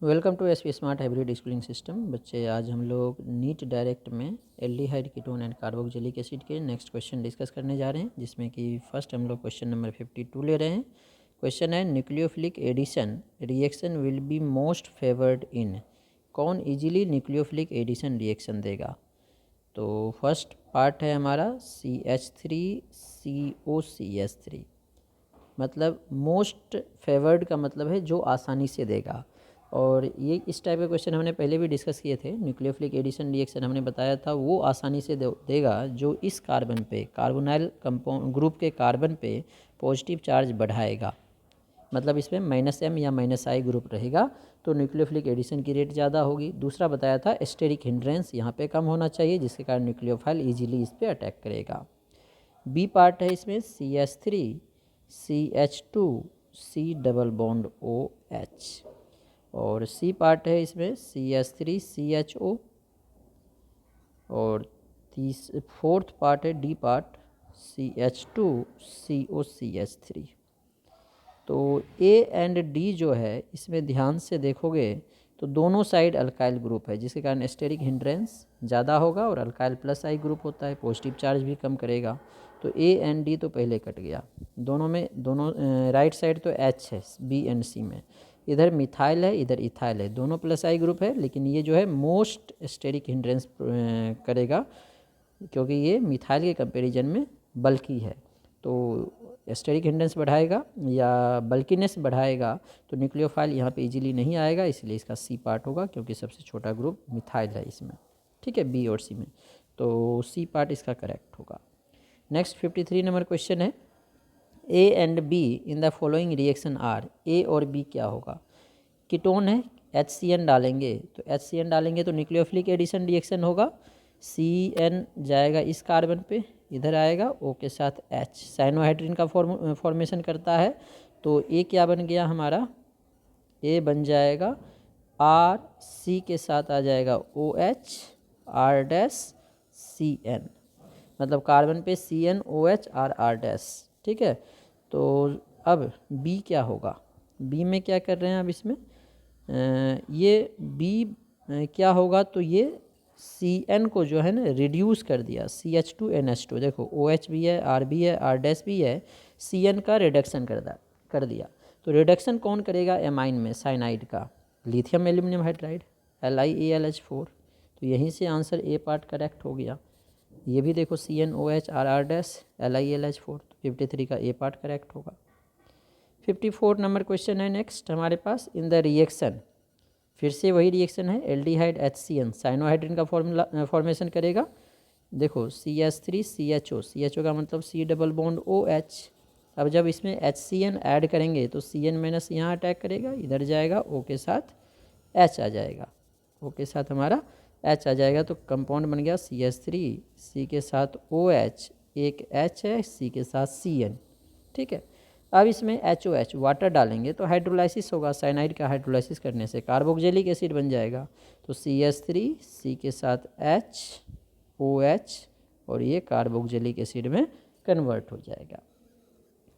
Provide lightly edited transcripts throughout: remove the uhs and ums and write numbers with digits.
Welcome to SP smart hybrid schooling system. बच्चे, आज हम लोग नीट डायरेक्ट में aldehyde ketone and carboxylic acid के नेक्स्ट क्वेश्चन डिस्कस करने जा रहे हैं, जिसमें कि फर्स्ट हम लोग क्वेश्चन नंबर 52 ले रहे हैं। क्वेश्चन है, nucleophilic addition reaction will be most favoured in. कौन इजीली न्यूक्लियोफिलिक एडिशन रिएक्शन देगा? तो फर्स्ट पार्ट है हमारा CH3COCH3, मतलब मोस्ट फेवर्ड का मतलब है जो आसानी से देगा। और ये इस टाइप के क्वेश्चन हमने पहले भी डिस्कस किए थे। न्यूक्लियोफिलिक एडिशन रिएक्शन हमने बताया था वो आसानी से देगा जो इस कार्बन पे, कार्बोनाइल कंपाउंड ग्रुप के कार्बन पे पॉजिटिव चार्ज बढ़ाएगा, मतलब इसमें -M या -I ग्रुप रहेगा तो न्यूक्लियोफिलिक एडिशन की रेट ज़्यादा होगी। दूसरा बताया था एस्टेरिक हिंड्रेंस यहाँ पे कम होना चाहिए, जिसके कारण न्यूक्लियोफाइल ईजिली इस पर अटैक करेगा। बी पार्ट है इसमें CH3CH2 C double bond OH, और सी पार्ट है इसमें CH3CHO, और फोर्थ पार्ट है डी पार्ट CH2COCH3। तो ए एंड डी जो है इसमें ध्यान से देखोगे तो दोनों साइड अल्काइल ग्रुप है, जिसके कारण एस्टेरिक हिंड्रेंस ज़्यादा होगा, और अल्काइल प्लस आई ग्रुप होता है, पॉजिटिव चार्ज भी कम करेगा। तो ए एंड डी तो पहले कट गया, दोनों में दोनों राइट साइड तो एच है बी एंड सी में, इधर मिथाइल है इधर इथाइल है, दोनों प्लस आई ग्रुप है, लेकिन ये जो है मोस्ट एस्टेरिक हिंड्रेंस करेगा क्योंकि ये मिथाइल के कंपैरिजन में बल्की है। तो एस्टेरिक हिंड्रेंस बढ़ाएगा या बल्कीनेस बढ़ाएगा तो न्यूक्लियोफाइल यहाँ पे इजीली नहीं आएगा, इसलिए इसका सी पार्ट होगा, क्योंकि सबसे छोटा ग्रुप मिथाइल है इसमें। ठीक है, बी और सी में, तो सी पार्ट इसका करेक्ट होगा। नेक्स्ट 53 नंबर क्वेश्चन है, A and B in the following reaction are. A और बी क्या होगा? कीटोन है, HCN डालेंगे, तो HCN डालेंगे तो न्यूक्लियोफिलिक एडिशन रिएक्शन होगा। CN जाएगा इस कार्बन पे, इधर आएगा O के साथ H, साइनोहाइड्रिन का फॉर्मेशन करता है। तो A क्या बन गया हमारा? A बन जाएगा R, C के साथ आ जाएगा OH, R डैश CN, मतलब कार्बन पे CNOH R डैश। ठीक है, तो अब B क्या होगा? B में क्या कर रहे हैं अब इसमें ये B क्या होगा? तो ये CN को जो है ना रिड्यूस कर दिया, CH2NH2, देखो OH भी है, R भी है, R डैश भी है, CN का रिडक्शन कर दिया। तो रिडक्शन कौन करेगा एमाइन में? साइनाइड का, लिथियम एल्यूमिनियम हाइड्राइड, LiAlH4। तो यहीं से आंसर ए पार्ट करेक्ट हो गया। ये भी देखो CNOH R डैश LiAlH4, तो 53 का ए पार्ट करेक्ट होगा। 54 नंबर क्वेश्चन है नेक्स्ट हमारे पास, इन द रिएक्शन, फिर से वही रिएक्शन है, एल्डिहाइड HCN साइनोहाइड्रिन का फॉर्मेशन करेगा। देखो CH3CHO, CHO का मतलब C डबल बॉन्ड OH। अब जब इसमें HCN ऐड करेंगे तो CN माइनस यहाँ अटैक करेगा, इधर जाएगा O के साथ H आ जाएगा, O के साथ हमारा H आ जाएगा, तो कंपाउंड बन गया CH3, C के साथ OH, एक H है, C के साथ CN। ठीक है, अब इसमें HOH वाटर डालेंगे तो हाइड्रोलाइसिस होगा, साइनाइड का हाइड्रोलाइसिस करने से कार्बोक्सिलिक एसिड बन जाएगा। तो CH3, C के साथ HOH, और ये कार्बोक्सिलिक एसिड में कन्वर्ट हो जाएगा।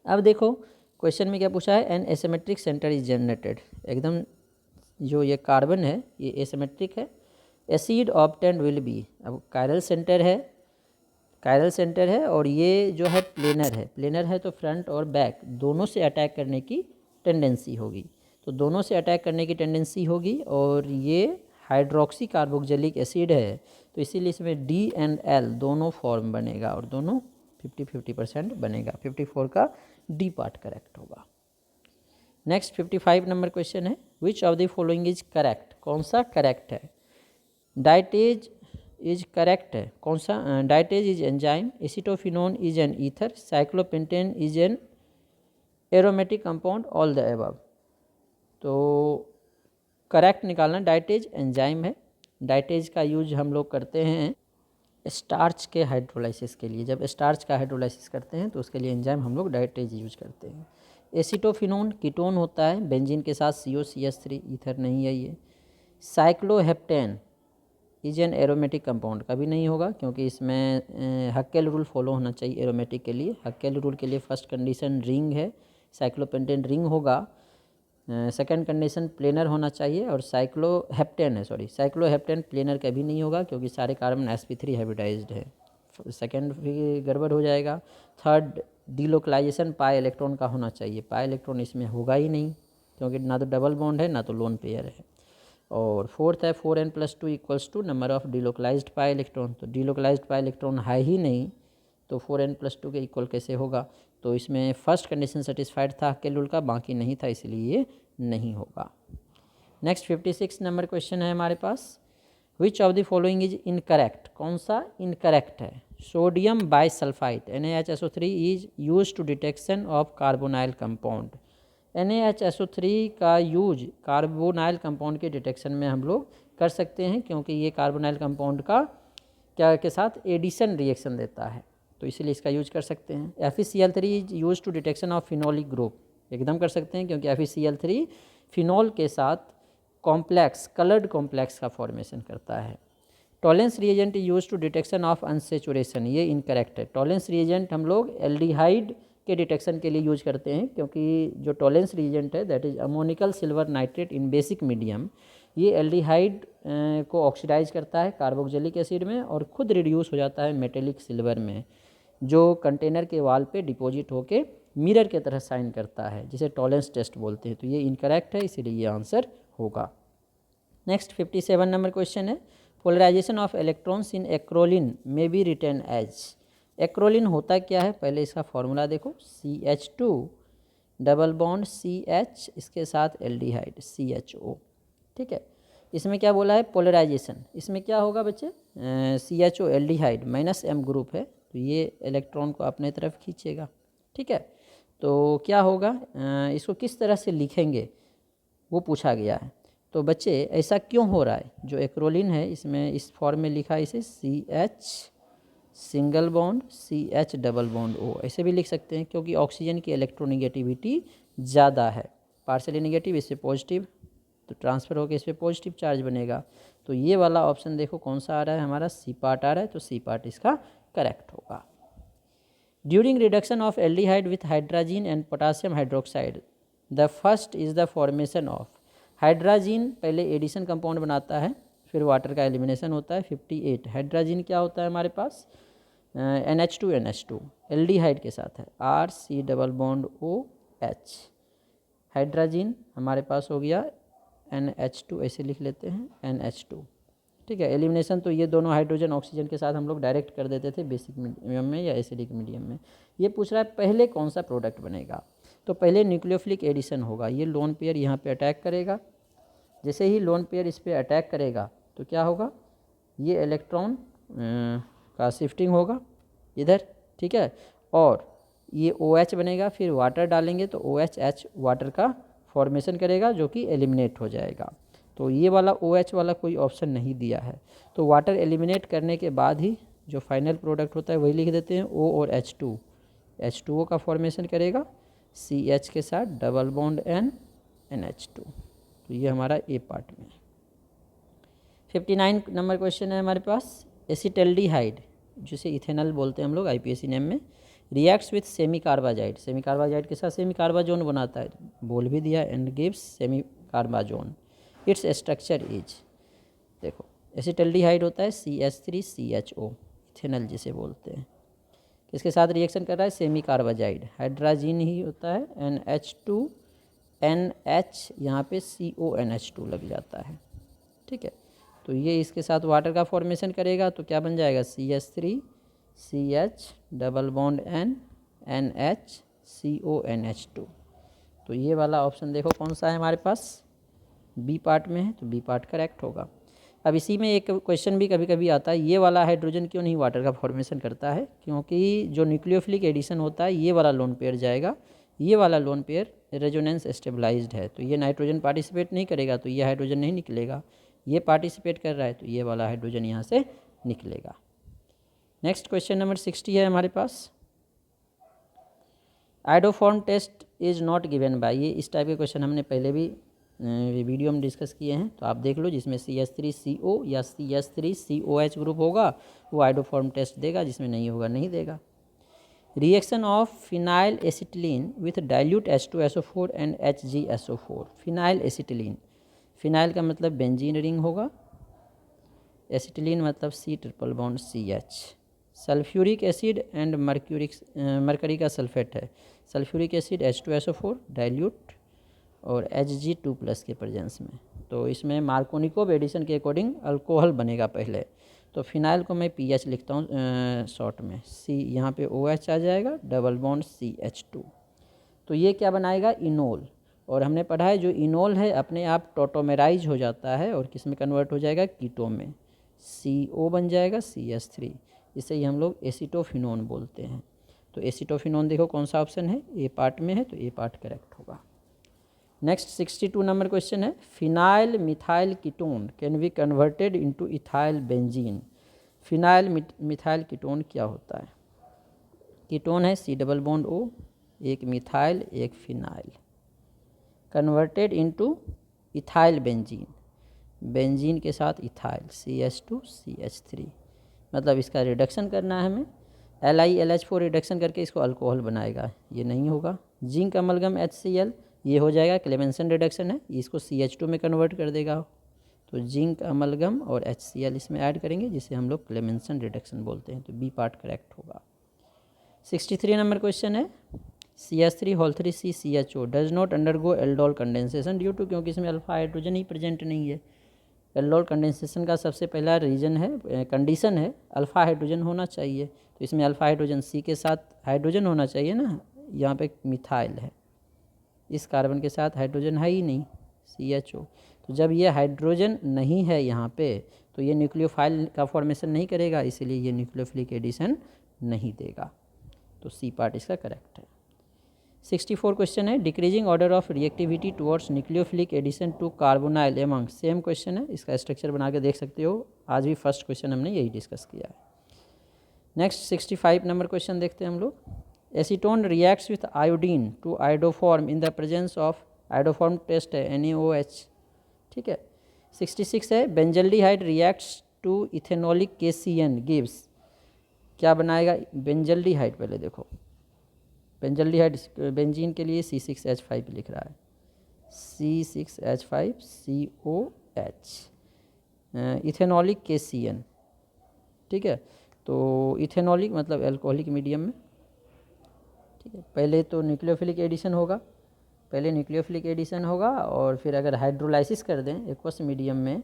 अब देखो क्वेश्चन में क्या पूछा है, an asymmetric centre is generated. एकदम जो ये कार्बन है ये एसिमेट्रिक है, एसिड ऑब्टेन्ड विल बी, अब कायरल सेंटर है और ये जो है प्लेनर है तो फ्रंट और बैक दोनों से अटैक करने की टेंडेंसी होगी, तो दोनों से अटैक करने की टेंडेंसी होगी, और ये हाइड्रोक्सी कार्बोक्सिलिक एसिड है, तो इसीलिए इसमें D एंड L दोनों फॉर्म बनेगा और दोनों 50-50% बनेगा। 54 का डी पार्ट करेक्ट होगा। नेक्स्ट 55 नंबर क्वेश्चन है, विच of the following is correct, कौन सा करेक्ट है? डाइटेज इज करेक्ट है, कौन सा? Diastase is enzyme, acetophenone is an ether, cyclopentane is an aromatic compound, all the above. तो करेक्ट निकालना, डाइटेज एंजाइम है। डाइटेज का यूज हम लोग करते हैं स्टार्च के हाइड्रोलाइसिस के लिए, जब स्टार्च का हाइड्रोलाइसिस करते हैं तो उसके लिए एंजाइम हम लोग डाइटेज यूज करते हैं। एसिटोफिनोन कीटोन होता है बेंजीन के साथ COCH3, ईथर नहीं है ये। साइक्लोहेप्टेन इज एन एरोमेटिक कंपाउंड, कभी नहीं होगा क्योंकि इसमें हक्केल रूल फॉलो होना चाहिए एरोमेटिक के लिए। हक्केल रूल के लिए फर्स्ट कंडीशन रिंग है, साइक्लोपेंटेन रिंग होगा। सेकंड कंडीशन प्लेनर होना चाहिए, और साइक्लोहेप्टेन है, साइक्लोहेप्टेन प्लेनर कभी नहीं होगा क्योंकि सारे कार्बन sp3 हाइब्रिडाइज्ड है, सेकंड भी गड़बड़ हो जाएगा। थर्ड, डिलोकलाइजेशन पाई इलेक्ट्रॉन का होना चाहिए, पाई इलेक्ट्रॉन इसमें होगा ही नहीं क्योंकि ना तो डबल बॉन्ड है ना तो लोन पेयर है। और फोर्थ है 4n+2 equals to number of delocalized pi electron, तो डिलोकलाइज्ड पाई इलेक्ट्रॉन है ही नहीं तो 4n+2 के इक्वल कैसे होगा। तो इसमें फर्स्ट कंडीशन सेटिस्फाइड था केल रूल का, बाकी नहीं था, इसलिए ये नहीं होगा। नेक्स्ट 56 नंबर क्वेश्चन है हमारे पास, which of the following is incorrect, कौन सा इनकरेक्ट है। Sodium bisulphite NaHSO3 is use to detection of carbonyl compound, NaHSO3 का यूज कार्बोनाइल कंपाउंड के डिटेक्शन में हम लोग कर सकते हैं क्योंकि ये कार्बोनाइल कंपाउंड का क्या के साथ एडिशन रिएक्शन देता है, तो इसीलिए इसका यूज कर सकते हैं। FeCl3 is use to detection of phenolic group, एकदम कर सकते हैं क्योंकि FeCl3 फिनोल के साथ कॉम्प्लेक्स कलर्ड कॉम्प्लेक्स का फॉर्मेशन करता है। Tollens reagent use to detection of unsaturation, ये इनकरेक्ट है। टॉलेंस रिएजेंट हम लोग एल्डिहाइड के डिटेक्शन के लिए यूज करते हैं क्योंकि जो टॉलेंस रिएजेंट है that is ammoniacal silver nitrate in basic medium, ये एल्डिहाइड को ऑक्सीडाइज करता है कार्बोक्सिलिक एसिड में और खुद रिड्यूस हो जाता है मेटेलिक सिल्वर में, जो कंटेनर के वाल पे डिपॉजिट होके मिरर के तरह साइन करता है, जिसे टॉलेंस टेस्ट बोलते हैं। तो ये इनकरेक्ट है, इसीलिए ये आंसर होगा। नेक्स्ट 57 नंबर क्वेश्चन है, polarisation of electrons in acrolein में बी रिटन एज, एक्रोलिन होता क्या है, पहले इसका फॉर्मूला देखो, CH2 डबल बॉन्ड CH इसके साथ एल्डिहाइड CHO, ठीक है। इसमें क्या बोला है पोलराइजेशन, इसमें क्या होगा बच्चे, CHO एल्डिहाइड -M ग्रुप है तो ये इलेक्ट्रॉन को अपने तरफ खींचेगा, ठीक है। तो क्या होगा, इसको किस तरह से लिखेंगे वो पूछा गया है। तो बच्चे ऐसा क्यों हो रहा है, जो एक्रोलिन है इसमें इस फॉर्म में लिखा है इसे CH single bond CH double bond O, ऐसे भी लिख सकते हैं क्योंकि ऑक्सीजन की इलेक्ट्रोनिगेटिविटी ज़्यादा है, पार्शियली निगेटिव इससे पॉजिटिव, तो ट्रांसफ़र होकर इस पर पॉजिटिव चार्ज बनेगा। तो ये वाला ऑप्शन देखो कौन सा आ रहा है हमारा, C पार्ट आ रहा है, तो C पार्ट इसका करेक्ट होगा। During reduction of aldehyde with hydrogen and potassium hydroxide the first is the formation of, hydrogen पहले एडिशन कंपाउंड बनाता है फिर वाटर का एलिमिनेशन होता है। 58 हाइड्रोजन क्या होता है हमारे पास, NH2 एल्डिहाइड के साथ है RC double bond OH, hydrogen हमारे पास हो गया NH2, ऐसे लिख लेते हैं NH2, ठीक है। एलिमिनेशन तो ये दोनों हाइड्रोजन ऑक्सीजन के साथ हम लोग डायरेक्ट कर देते थे बेसिक मीडियम में या एसिडिक मीडियम में। ये पूछ रहा है पहले कौन सा प्रोडक्ट बनेगा, तो पहले न्यूक्लियोफिलिक एडिशन होगा, ये लोन पेयर यहाँ पे अटैक करेगा, जैसे ही लोन पेयर इस पर अटैक करेगा तो क्या होगा, ये इलेक्ट्रॉन का शिफ्टिंग होगा इधर, ठीक है, और ये OH बनेगा, फिर वाटर डालेंगे तो OH वाटर का फॉर्मेशन करेगा जो कि एलिमिनेट हो जाएगा। तो ये वाला OH वाला कोई ऑप्शन नहीं दिया है, तो वाटर एलिमिनेट करने के बाद ही जो फाइनल प्रोडक्ट होता है वही लिख देते हैं O और H2, H2O का फॉर्मेशन करेगा CH के साथ डबल बॉन्ड N NH2, तो ये हमारा A पार्ट में। 59 नंबर क्वेश्चन है हमारे पास, एसिटल्डिहाइड जिसे इथेनॉल बोलते हैं हम लोग IPAC नेम में, reacts with semicarbazide, semicarbazide के साथ सेमी कार्बाजोन बनाता है, बोल भी दिया, and gives semicarbazone, it's structure is, देखो एसिटल्डिहाइड होता है CH3CHO, इथेनॉल जिसे बोलते हैं, किसके साथ रिएक्शन कर रहा है, सेमी कार्बाजाइड, हाइड्रोजन ही होता है NH2NH, यहाँ पे CONH2 लग जाता है, ठीक है। तो ये इसके साथ वाटर का फॉर्मेशन करेगा तो क्या बन जाएगा, CH3CH double bond N NH CONH2, तो ये वाला ऑप्शन देखो कौन सा है हमारे पास, B पार्ट में है, तो B पार्ट करेक्ट होगा। अब इसी में एक क्वेश्चन भी कभी कभी आता है, ये वाला हाइड्रोजन क्यों नहीं वाटर का फॉर्मेशन करता है, क्योंकि जो न्यूक्लियोफिलिक एडिशन होता है ये वाला लोन पेयर जाएगा, ये वाला लोन पेयर रेजोनेंस स्टेबलाइज्ड है, तो ये नाइट्रोजन पार्टिसिपेट नहीं करेगा तो ये हाइड्रोजन नहीं निकलेगा, ये पार्टिसिपेट कर रहा है तो ये वाला हाइड्रोजन यहाँ से निकलेगा। नेक्स्ट क्वेश्चन नंबर 60 है हमारे पास, iodoform test is not given by, ये इस टाइप के क्वेश्चन हमने पहले भी वीडियो में डिस्कस किए हैं, तो आप देख लो, जिसमें CH3CO या CH3COH ग्रुप होगा वो आइडोफॉर्म टेस्ट देगा, जिसमें नहीं होगा नहीं देगा। Reaction of phenyl acetylene with dilute H2SO4 and HgSO4। Phenyl acetylene, phenyl का मतलब बेंजीन रिंग होगा, एसिटिलीन मतलब C∼CH। Sulphuric acid and mercury का सल्फेट है। सल्फ्यूरिक एसिड H2SO4 डाइल्यूट और Hg2+ के प्रेजेंस में। तो इसमें मार्कोनिकोव एडिशन के अकॉर्डिंग अल्कोहल बनेगा पहले। तो फिनाइल को मैं PH लिखता हूँ शॉर्ट में, C यहाँ पे OH आ जाएगा, डबल बॉन्ड CH2। तो ये क्या बनाएगा, इनोल। और हमने पढ़ा है जो इनोल है अपने आप टोटोमेराइज हो जाता है और किस में कन्वर्ट हो जाएगा, कीटो में, CO बन जाएगा CH3। इसे ही हम लोग एसिटोफिनोन बोलते हैं। तो एसिटोफिनोन देखो कौन सा ऑप्शन है, ए पार्ट में है, तो ए पार्ट करेक्ट होगा। नेक्स्ट 62 नंबर क्वेश्चन है, phenyl methyl ketone can be converted into ethyl benzene. Phenyl methyl ketone क्या होता है, कीटोन है C∼O, एक मिथाइल एक phenyl, converted into ethyl benzene, benzene के साथ इथाइल CH2CH3, मतलब इसका रिडक्शन करना है हमें, LiLH4 रिडक्शन करके इसको अल्कोहल बनाएगा, ये नहीं होगा। जिंक अमलगम HCl, ये हो जाएगा क्लेमेंसन रिडक्शन है, इसको CH2 में कन्वर्ट कर देगा। तो जिंक अमलगम और HCl इसमें ऐड करेंगे जिसे हम लोग क्लेमेंसन रिडक्शन बोलते हैं। तो बी पार्ट करेक्ट होगा। 63 नंबर क्वेश्चन है, CH3 3CCHO does not undergo aldol condensation due to, क्योंकि इसमें अल्फा हाइड्रोजन ही प्रेजेंट नहीं है। एल्डोल कंडेंसेशन का सबसे पहला रीजन है, कंडीशन है, अल्फा हाइड्रोजन होना चाहिए। तो इसमें अल्फा हाइड्रोजन C के साथ हाइड्रोजन होना चाहिए ना, यहाँ पे मिथाइल है, इस कार्बन के साथ हाइड्रोजन है ही नहीं, CHO। तो जब ये हाइड्रोजन नहीं है यहाँ पे, तो ये न्यूक्लियोफाइल का फॉर्मेशन नहीं करेगा, इसीलिए ये न्यूक्लियोफिलिक एडिशन नहीं देगा। तो C पार्ट इसका करेक्ट है। 64 क्वेश्चन है, decreasing order of reactivity towards nucleophilic addition to carbonyl among. Same question है, इसका स्ट्रक्चर बना के देख सकते हो, आज भी फर्स्ट क्वेश्चन हमने यही डिस्कस किया है। नेक्स्ट 65 नंबर क्वेश्चन देखते हैं हम लोग, acetone reacts with iodine to iodoform in the presence of, iodoform test है NaOH, ठीक है। 66 है, benzaldehyde reacts to ethanolic KCN gives, क्या बनाएगा, बेंजल्डिहाइड, पहले देखो बेंजल्डिहाइड बेंजीन के लिए C6H5 लिख रहा है, C6H5COH, इथेनॉलिक KCN, ठीक है। तो इथेनॉलिक मतलब एल्कोहलिक मीडियम में, ठीक है। पहले तो न्यूक्लियोफिलिक एडिशन होगा, पहले न्यूक्लियोफिलिक एडिशन होगा और फिर अगर हाइड्रोलाइसिस कर दें एक्वस मीडियम में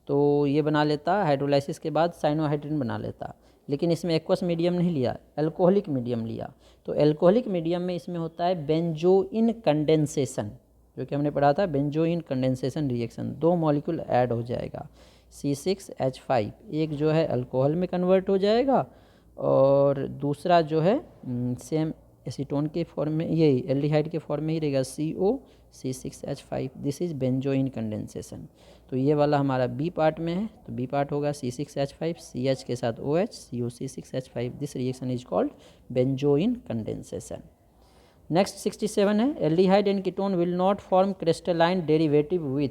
तो ये बना लेता, हाइड्रोलाइसिस के बाद साइनोहाइड्रिन बना लेता। लेकिन इसमें एक्वस मीडियम नहीं लिया, एल्कोहलिक मीडियम लिया। तो एल्कोहलिक मीडियम में इसमें होता है बेंजोइन कंडेंसेशन, जो कि हमने पढ़ा था, बेंजोइन कंडेंसेशन रिएक्शन, दो मॉलिक्यूल ऐड हो जाएगा, C6H5, एक जो है अल्कोहल में कन्वर्ट हो जाएगा और दूसरा जो है सेम एसीटोन के फॉर्म में, ये एल्डिहाइड के फॉर्म में ही रहेगा, CO C6H5, this is benzoin condensation. तो ये वाला हमारा बी पार्ट में है, तो बी पार्ट होगा C6H5, CH के साथ OH, COC6H5, this reaction is called benzoin condensation. Next 67 है, aldehyde and ketone will not form crystalline derivative with,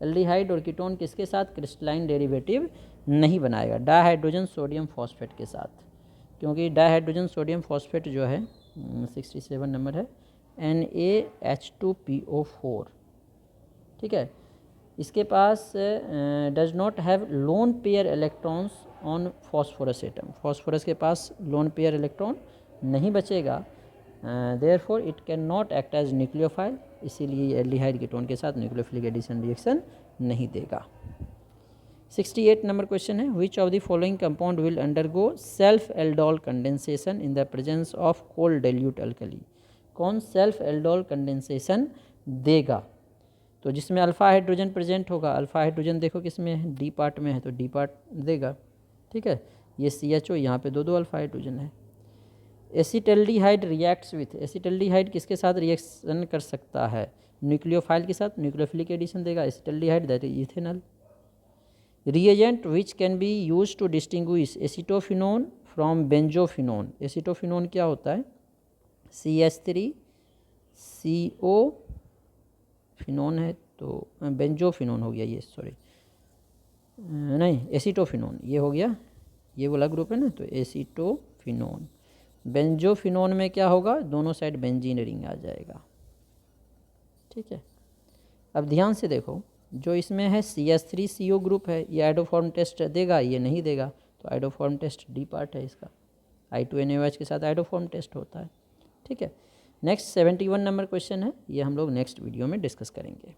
aldehyde और कीटोन किसके साथ क्रिस्टलाइन डेरिवेटिव नहीं बनाएगा, डाइहाइड्रोजन सोडियम फॉस्फेट के साथ, क्योंकि डाइहाइड्रोजन सोडियम फॉस्फेट जो है 67 नंबर है NaH2PO4, ठीक है। इसके पास does not have lone pair electrons on phosphorus atom, phosphorus के पास लोन पेयर इलेक्ट्रॉन नहीं बचेगा, therefore it can not act as nucleophile, इसीलिए एल्डिहाइड कीटोन के साथ न्यूक्लियोफिलिक एडिशन रिएक्शन नहीं देगा। 68 नंबर क्वेश्चन है, विच of the following compound will undergo self aldol condensation in the presence of cold dilute alkali, कौन self aldol condensation देगा, तो जिसमें अल्फा हाइड्रोजन प्रेजेंट होगा, अल्फा हाइड्रोजन देखो किस में है, डी पार्ट में है, तो डी पार्ट देगा, ठीक है। ये CHO, यहाँ पे दो अल्फा हाइड्रोजन है। एसिटल्डिहाइड रिएक्ट्स विथ, एसिटल्डिहाइड किसके साथ रिएक्शन कर सकता है, न्यूक्लियोफाइल के साथ, न्यूक्लियोफिलिक एडिशन देगा acetaldehyde, that is ethanol. Reagent which can be use to distinguish acetophenone from benzophenone, acetophenone क्या होता है, CH3CO फिनोन है, तो बेंजोफिनोन हो गया ये, सॉरी नहीं एसिटोफिनोन ये हो गया, ये वाला ग्रुप है ना, तो एसिटोफिनोन। बेंजोफिनोन में क्या होगा, दोनों साइड बेंजीन रिंग आ जाएगा। ठीक है, अब ध्यान से देखो, जो इसमें है CH3CO ग्रुप है, ये आइडोफॉर्म टेस्ट देगा, ये नहीं देगा, तो आइडोफॉर्म टेस्ट डी पार्ट है इसका। I2NaOH के साथ आइडोफॉर्म टेस्ट होता है। ठीक है, नेक्स्ट 71 नंबर क्वेश्चन है, ये हम लोग नेक्स्ट वीडियो में डिस्कस करेंगे।